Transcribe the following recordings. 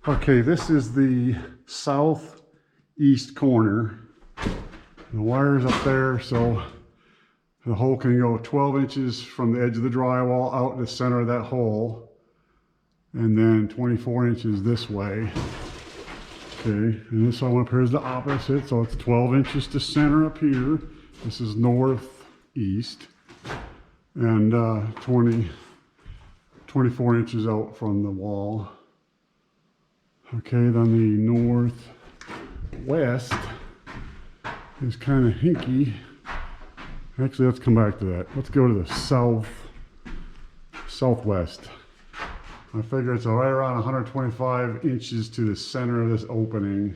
Okay, this is the southeast corner. The wire's up there, so the hole can go 12 inches from the edge of the drywall out the center of that hole, and then 24 inches this way. Okay, and this one up here is the opposite, so it's 12 inches to center up here. This is northeast, and 24 inches out from the wall. Okay, then the northwest is kind of hinky. Actually, let's come back to that. Let's go to the southwest. I figure it's right around 125 inches to the center of this opening,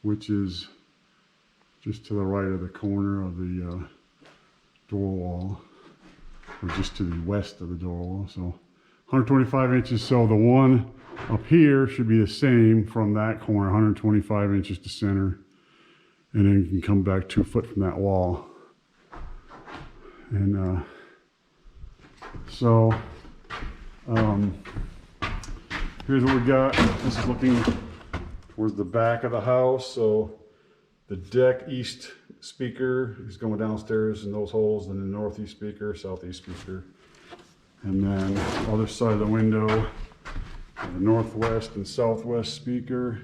which is just to the right of the corner of the door wall, or just to the west of the door wall. So 125 inches. So the one up here should be the same from that corner, 125 inches to center. And then you can come back 2 foot from that wall. And here's what we got. This is looking towards the back of the house. So the deck east speaker is going downstairs in those holes, and the northeast speaker, southeast speaker. And then other side of the window, the northwest and southwest speaker.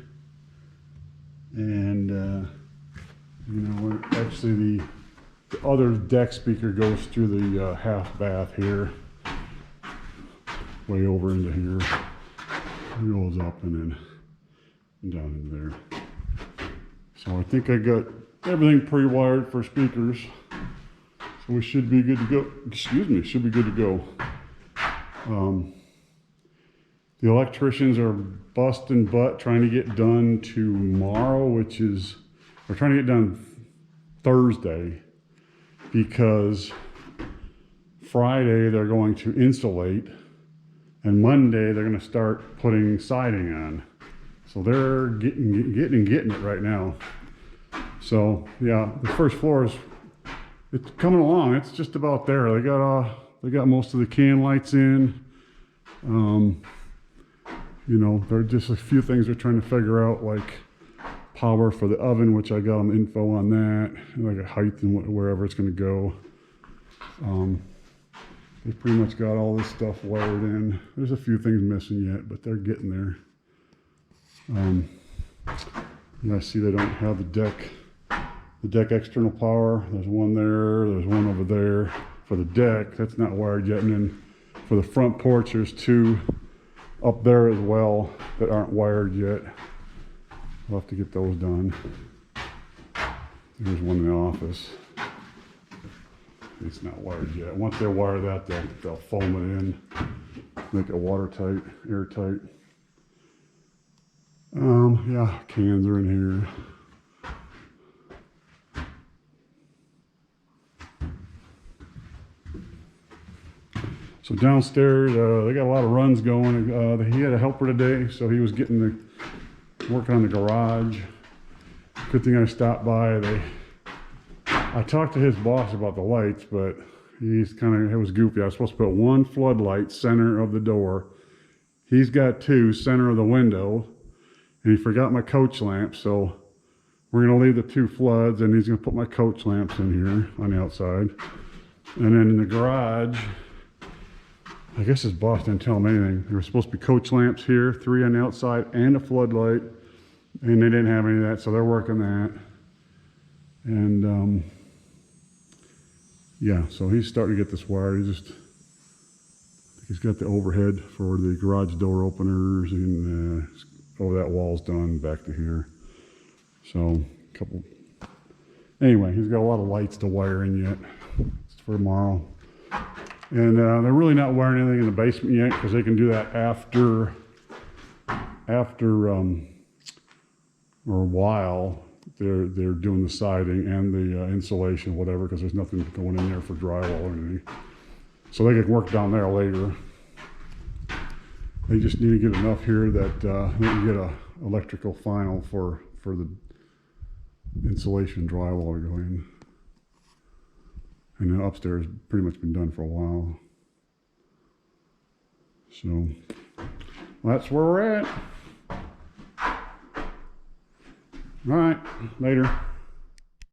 And you know, actually the other deck speaker goes through the half bath here, way over into here. It goes up and then down into there. So I think I got everything pre-wired for speakers. So we should be good to go. Excuse me, should be good to go. The electricians are busting butt trying to get done tomorrow, which is, we're trying to get done Thursday, because Friday they're going to insulate, and Monday they're going to start putting siding on. So they're getting it right now. So yeah, the first floor is, it's coming along. It's just about there. They got most of the can lights in. You know, there are just a few things they're trying to figure out, like power for the oven, which I got them info on that, like a height and wherever it's going to go. They pretty much got all this stuff wired in. There's a few things missing yet, but they're getting there. And I see they don't have the deck external power. There's one there, there's one over there for the deck. That's not wired yet. And then for the front porch, there's 2 up there as well that aren't wired yet. We'll have to get those done. There's one in the office. It's not wired yet. Once they wire that, they'll foam it in, make it watertight, airtight. Yeah, cans are in here. So downstairs, they got a lot of runs going. He had a helper today, so he was getting working on the garage. Good thing I stopped by. I talked to his boss about the lights, but it was goofy. I was supposed to put 1 floodlight center of the door. He's got 2 center of the window, and he forgot my coach lamp, so we're gonna leave the 2 floods, and he's gonna put my coach lamps in here on the outside. And then in the garage, I guess his boss didn't tell him anything. There were supposed to be coach lamps here, 3 on the outside, and a floodlight, and they didn't have any of that, so they're working that. And yeah, so he's starting to get this wired. He's got the overhead for the garage door openers, and over that wall's done back to here. So anyway, he's got a lot of lights to wire in yet. It's for tomorrow. And they're really not wiring anything in the basement yet, because they can do that after or while they're doing the siding and the insulation, whatever, because there's nothing going in there for drywall or anything. So they can work down there later. They just need to get enough here that they can get a electrical final for the insulation drywall to go in. And then upstairs pretty much been done for a while. So that's where we're at. All right, later.